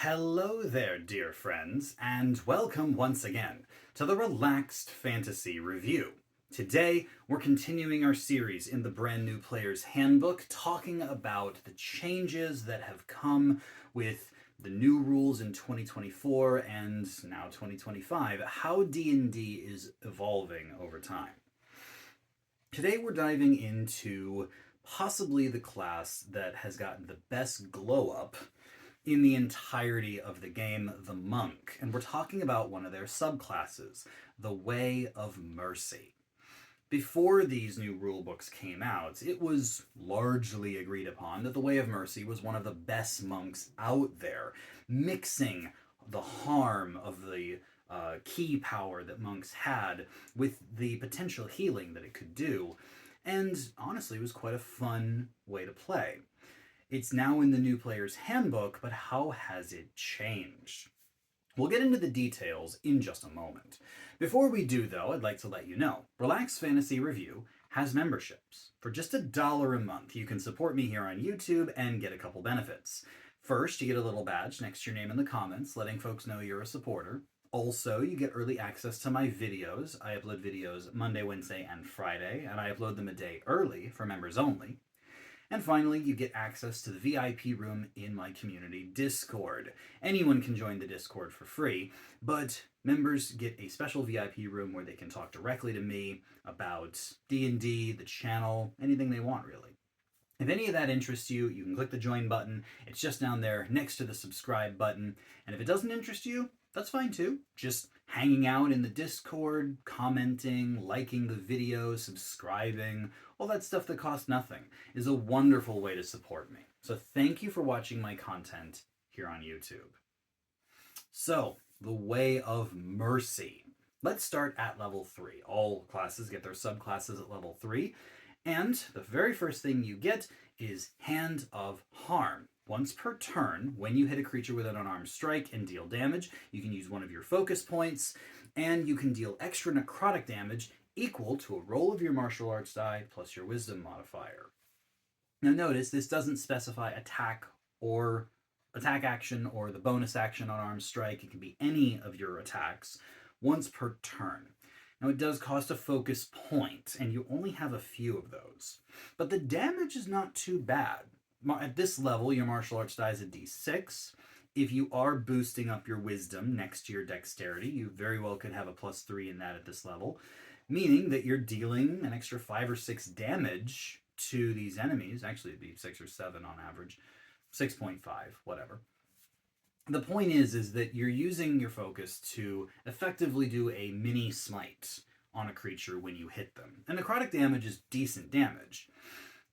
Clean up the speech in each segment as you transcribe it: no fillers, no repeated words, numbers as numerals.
Hello there, dear friends, and welcome once again to the Relaxed Fantasy Review. Today, we're continuing our series in the brand new Player's Handbook, talking about the changes that have come with the new rules in 2024 and now 2025, how D&D is evolving over time. Today, we're diving into possibly the class that has gotten the best glow up in the entirety of the game, the Monk. And we're talking about one of their subclasses, the Way of Mercy. Before these new rulebooks came out, it was largely agreed upon that the Way of Mercy was one of the best monks out there, mixing the harm of the key power that monks had with the potential healing that it could do. And honestly, it was quite a fun way to play. It's now in the new Player's Handbook, but how has it changed? We'll get into the details in just a moment. Before we do, though, I'd like to let you know, Relaxed Fantasy Review has memberships. For just $1 a month, you can support me here on YouTube and get a couple benefits. First, you get a little badge next to your name in the comments, letting folks know you're a supporter. Also, you get early access to my videos. I upload videos Monday, Wednesday, and Friday, and I upload them a day early for members only. And finally, you get access to the VIP room in my community Discord. Anyone can join the Discord for free, but members get a special VIP room where they can talk directly to me about D&D, the channel, anything they want, really. If any of that interests you, you can click the join button. It's just down there next to the subscribe button. And if it doesn't interest you, that's fine too. Just hanging out in the Discord, commenting, liking the video, subscribing, all that stuff that costs nothing is a wonderful way to support me. So thank you for watching my content here on YouTube. So, the Way of Mercy. Let's start at level 3. All classes get their subclasses at level 3. And the very first thing you get is Hand of Harm. Once per turn, when you hit a creature with an unarmed strike and deal damage, you can use one of your focus points, and you can deal extra necrotic damage equal to a roll of your martial arts die plus your wisdom modifier. Now notice, this doesn't specify attack action or the bonus action unarmed strike. It can be any of your attacks once per turn. Now it does cost a focus point, and you only have a few of those. But the damage is not too bad. At this level, your martial arts die is a d6. If you are boosting up your wisdom next to your dexterity, you very well could have a +3 in that at this level, meaning that you're dealing an extra 5 or 6 damage to these enemies. Actually, it'd be 6 or 7 on average. 6.5, whatever. The point is that you're using your focus to effectively do a mini smite on a creature when you hit them. And necrotic damage is decent damage.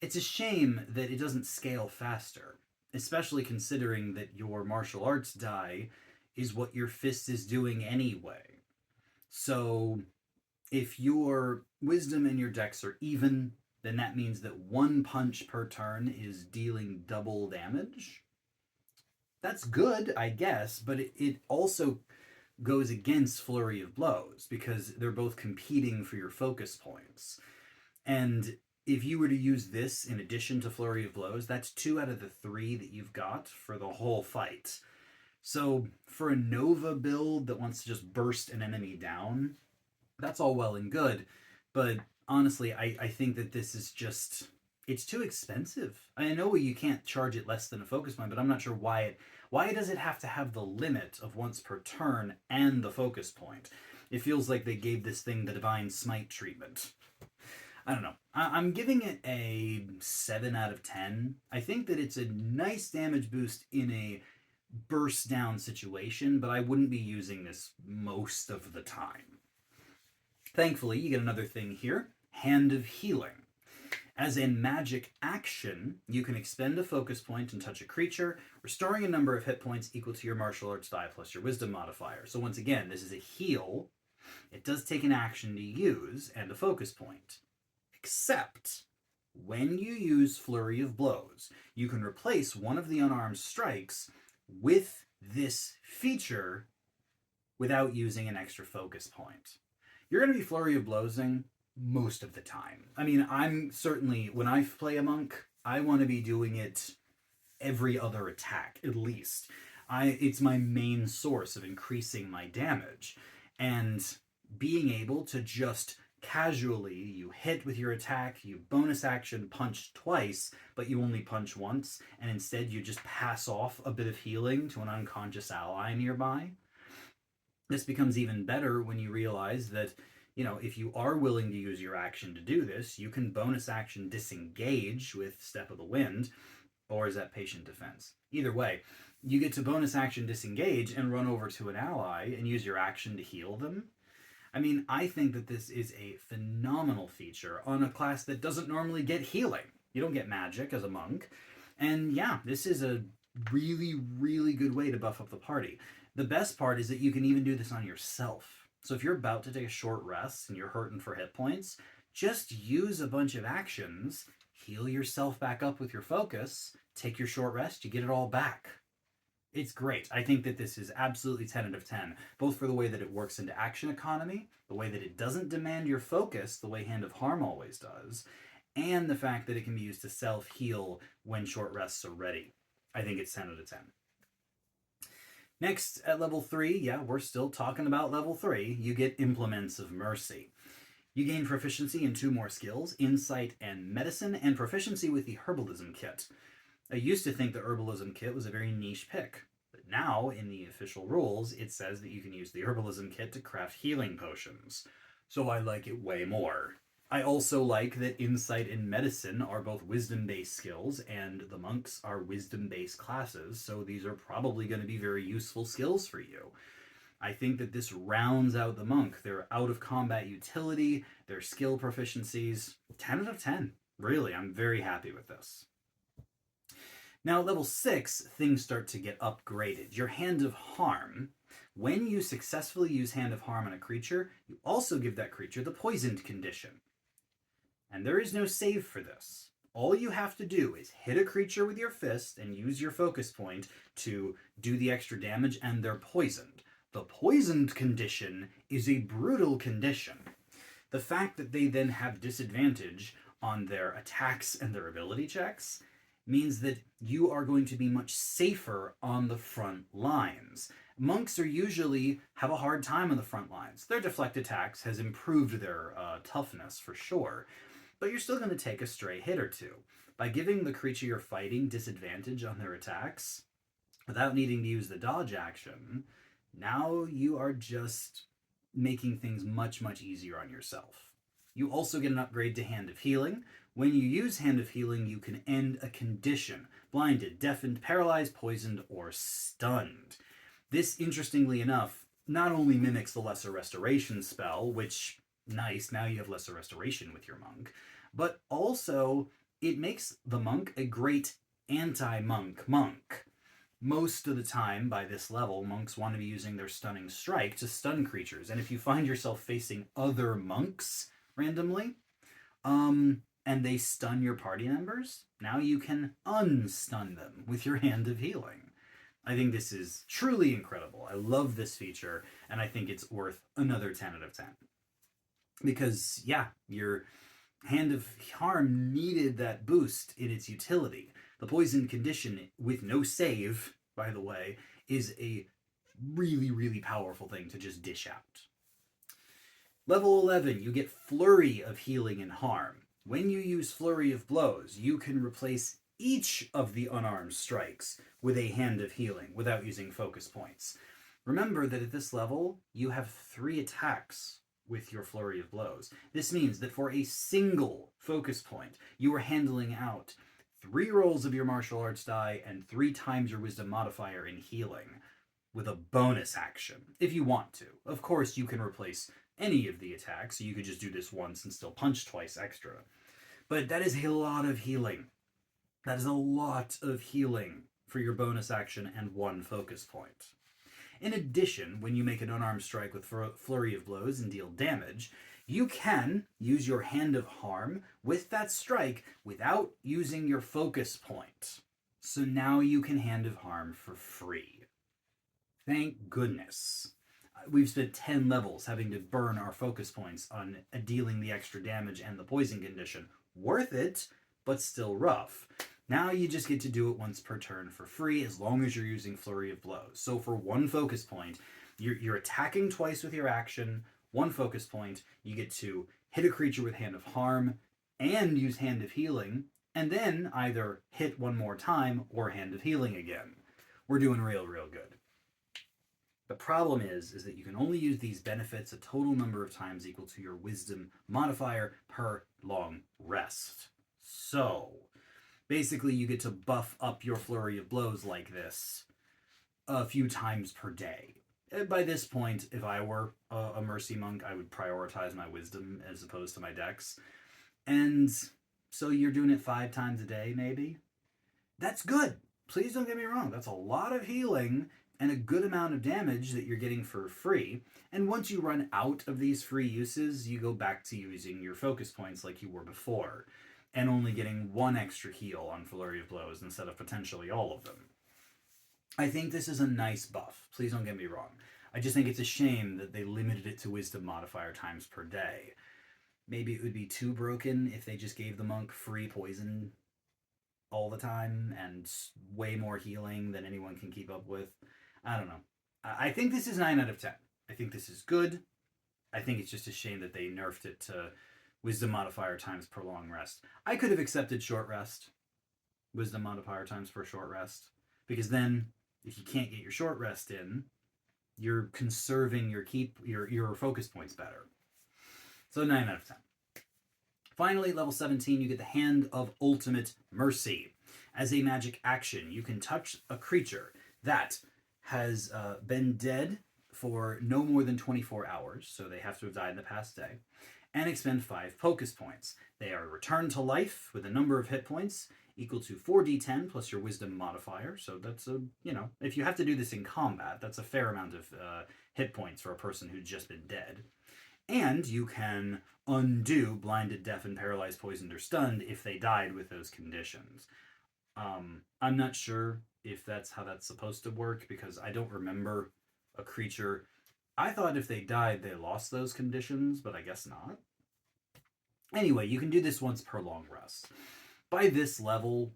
It's a shame that it doesn't scale faster, especially considering that your martial arts die is what your fist is doing anyway. So if your wisdom and your dex are even, then that means that 1 punch per turn is dealing double damage. That's good, I guess, but it also goes against Flurry of Blows because they're both competing for your focus points. And if you were to use this in addition to Flurry of Blows, that's 2 out of the 3 that you've got for the whole fight. So for a Nova build that wants to just burst an enemy down, that's all well and good. But honestly, I think that this is just, it's too expensive. I know you can't charge it less than a focus point, but I'm not sure why does it have to have the limit of once per turn and the focus point? It feels like they gave this thing the Divine Smite treatment. I don't know. I'm giving it a 7 out of 10. I think that it's a nice damage boost in a burst down situation, but I wouldn't be using this most of the time. Thankfully, you get another thing here, Hand of Healing. As a magic action, you can expend a focus point and touch a creature, restoring a number of hit points equal to your martial arts die plus your wisdom modifier. So once again, this is a heal. It does take an action to use and a focus point. Except, when you use Flurry of Blows, you can replace one of the unarmed strikes with this feature without using an extra focus point. You're going to be Flurry of Blowsing most of the time. I mean, I'm certainly, when I play a monk, I want to be doing it every other attack, at least. It's my main source of increasing my damage. And being able to just casually, you hit with your attack, you bonus action punch twice, but you only punch once, and instead you just pass off a bit of healing to an unconscious ally nearby. This becomes even better when you realize that, if you are willing to use your action to do this, you can bonus action disengage with Step of the Wind, or is that Patient Defense? Either way, you get to bonus action disengage and run over to an ally and use your action to heal them. I mean, I think that this is a phenomenal feature on a class that doesn't normally get healing. You don't get magic as a monk. And yeah, this is a really, really good way to buff up the party. The best part is that you can even do this on yourself. So if you're about to take a short rest and you're hurting for hit points, just use a bunch of actions, heal yourself back up with your focus, take your short rest, you get it all back. It's great. I think that this is absolutely 10 out of 10, both for the way that it works into action economy, the way that it doesn't demand your focus the way Hand of Harm always does, and the fact that it can be used to self-heal when short rests are ready. I think it's 10 out of 10. Next, at level 3, yeah, we're still talking about level 3, you get Implements of Mercy. You gain proficiency in 2 more skills, Insight and Medicine, and proficiency with the Herbalism Kit. I used to think the Herbalism Kit was a very niche pick, but now, in the official rules, it says that you can use the Herbalism Kit to craft healing potions, so I like it way more. I also like that Insight and Medicine are both wisdom-based skills, and the monks are wisdom-based classes, so these are probably going to be very useful skills for you. I think that this rounds out the monk. Their out-of-combat utility, their skill proficiencies, 10 out of 10. Really, I'm very happy with this. Now, at level 6, things start to get upgraded. Your Hand of Harm. When you successfully use Hand of Harm on a creature, you also give that creature the poisoned condition. And there is no save for this. All you have to do is hit a creature with your fist and use your focus point to do the extra damage, and they're poisoned. The poisoned condition is a brutal condition. The fact that they then have disadvantage on their attacks and their ability checks means that you are going to be much safer on the front lines. Monks usually have a hard time on the front lines. Their deflect attacks has improved their toughness for sure, but you're still going to take a stray hit or two. By giving the creature you're fighting disadvantage on their attacks, without needing to use the dodge action, now you are just making things much, much easier on yourself. You also get an upgrade to Hand of Healing. When you use Hand of Healing, you can end a condition: blinded, deafened, paralyzed, poisoned, or stunned. This, interestingly enough, not only mimics the Lesser Restoration spell, which, nice, now you have Lesser Restoration with your monk, but also it makes the monk a great anti-monk monk. Most of the time, by this level, monks want to be using their Stunning Strike to stun creatures, and if you find yourself facing other monks randomly, and they stun your party members, now you can unstun them with your Hand of Healing. I think this is truly incredible. I love this feature, and I think it's worth another 10 out of 10. Because, yeah, your Hand of Harm needed that boost in its utility. The poison condition, with no save, by the way, is a really, really powerful thing to just dish out. Level 11, you get Flurry of Healing and Harm. When you use Flurry of Blows, you can replace each of the unarmed strikes with a Hand of Healing without using focus points. Remember that at this level, you have 3 attacks with your Flurry of Blows. This means that for a single focus point, you are handling out 3 rolls of your martial arts die and 3 times your wisdom modifier in healing with a bonus action, if you want to. Of course, you can replace any of the attacks, so you could just do this once and still punch twice extra. But that is a lot of healing. That is a lot of healing for your bonus action and 1 focus point. In addition, when you make an unarmed strike with Flurry of Blows and deal damage, you can use your Hand of Harm with that strike without using your focus point. So now you can Hand of Harm for free. Thank goodness. We've spent 10 levels having to burn our focus points on dealing the extra damage and the poison condition. Worth it, but still rough. Now you just get to do it once per turn for free as long as you're using Flurry of Blows. So for one focus point, you're attacking twice with your action, one focus point, you get to hit a creature with Hand of Harm and use Hand of Healing, and then either hit one more time or Hand of Healing again. We're doing real good. The problem is that you can only use these benefits a total number of times equal to your Wisdom modifier per long rest. So, basically you get to buff up your Flurry of Blows like this a few times per day. By this point, if I were a Mercy Monk, I would prioritize my Wisdom as opposed to my Dex. And so you're doing it 5 times a day, maybe? That's good. Please don't get me wrong. That's a lot of healing and a good amount of damage that you're getting for free. And once you run out of these free uses, you go back to using your focus points like you were before, and only getting 1 extra heal on Flurry of Blows instead of potentially all of them. I think this is a nice buff. Please don't get me wrong. I just think it's a shame that they limited it to Wisdom modifier times per day. Maybe it would be too broken if they just gave the monk free poison all the time and way more healing than anyone can keep up with. I don't know. I think this is 9 out of 10. I think this is good. I think it's just a shame that they nerfed it to Wisdom modifier times per long rest. I could have accepted short rest. Wisdom modifier times per short rest. Because then, if you can't get your short rest in, you're conserving your focus points better. So 9 out of 10. Finally, level 17, you get the Hand of Ultimate Mercy. As a magic action, you can touch a creature that has been dead for no more than 24 hours, so they have to have died in the past day, and expend 5 focus points. They are returned to life with a number of hit points equal to 4d10 plus your Wisdom modifier, so that's if you have to do this in combat, that's a fair amount of hit points for a person who's just been dead. And you can undo blinded, deafened, paralyzed, poisoned, or stunned if they died with those conditions. I'm not sure if that's how that's supposed to work, because I don't remember a creature. I thought if they died, they lost those conditions, but I guess not. Anyway, you can do this once per long rest. By this level,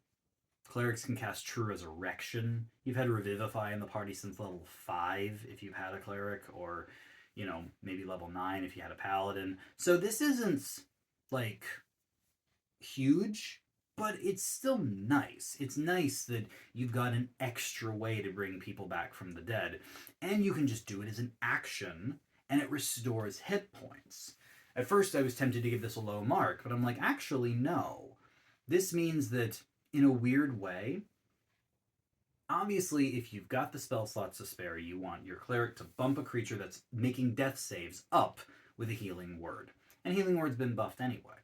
clerics can cast True Resurrection. You've had Revivify in the party since level 5 if you've had a cleric, or maybe level 9 if you had a paladin. So this isn't, huge, but it's still nice. It's nice that you've got an extra way to bring people back from the dead, and you can just do it as an action, and it restores hit points. At first I was tempted to give this a low mark, but I'm like, actually, no. This means that, in a weird way, obviously, if you've got the spell slots to spare, you want your cleric to bump a creature that's making death saves up with a Healing Word. And Healing Word's been buffed anyway.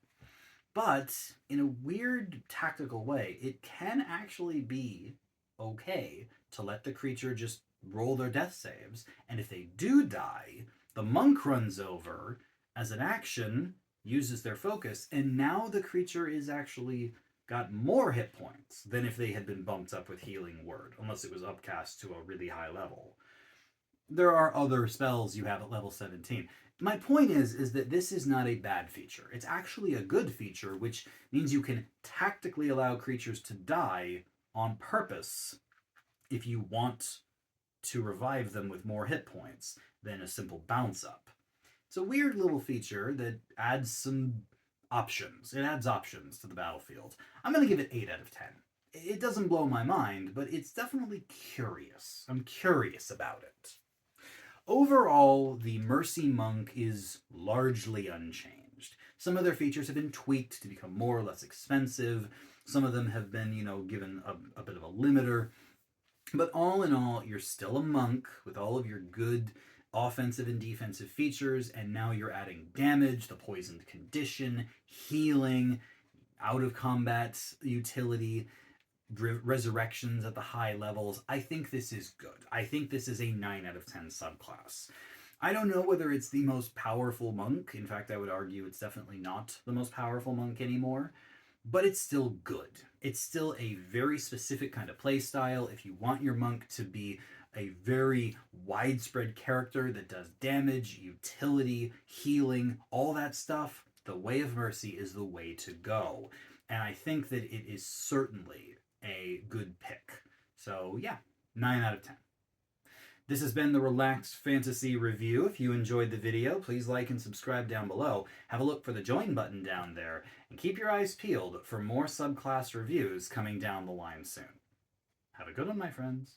But, in a weird tactical way, it can actually be okay to let the creature just roll their death saves, and if they do die, the monk runs over as an action, uses their focus, and now the creature is actually got more hit points than if they had been bumped up with Healing Word, unless it was upcast to a really high level. There are other spells you have at level 17. My point is that this is not a bad feature. It's actually a good feature, which means you can tactically allow creatures to die on purpose if you want to revive them with more hit points than a simple bounce up. It's a weird little feature that adds some options. It adds options to the battlefield. I'm going to give it 8 out of 10. It doesn't blow my mind, but it's definitely curious. I'm curious about it. Overall, the Mercy Monk is largely unchanged. Some of their features have been tweaked to become more or less expensive. Some of them have been, given a bit of a limiter. But all in all, you're still a monk with all of your good offensive and defensive features, and now you're adding damage, the poisoned condition, healing, out of combat utility, resurrections at the high levels. I think this is good. I think this is a 9 out of 10 subclass. I don't know whether it's the most powerful monk. In fact, I would argue it's definitely not the most powerful monk anymore, but it's still good. It's still a very specific kind of play style. If you want your monk to be a very widespread character that does damage, utility, healing, all that stuff, the Way of Mercy is the way to go. and I think that it is certainly a good pick. So yeah, 9 out of 10. This has been the Relaxed Fantasy Review. If you enjoyed the video, please like and subscribe down below. Have a look for the join button down there, and keep your eyes peeled for more subclass reviews coming down the line soon. Have a good one, my friends.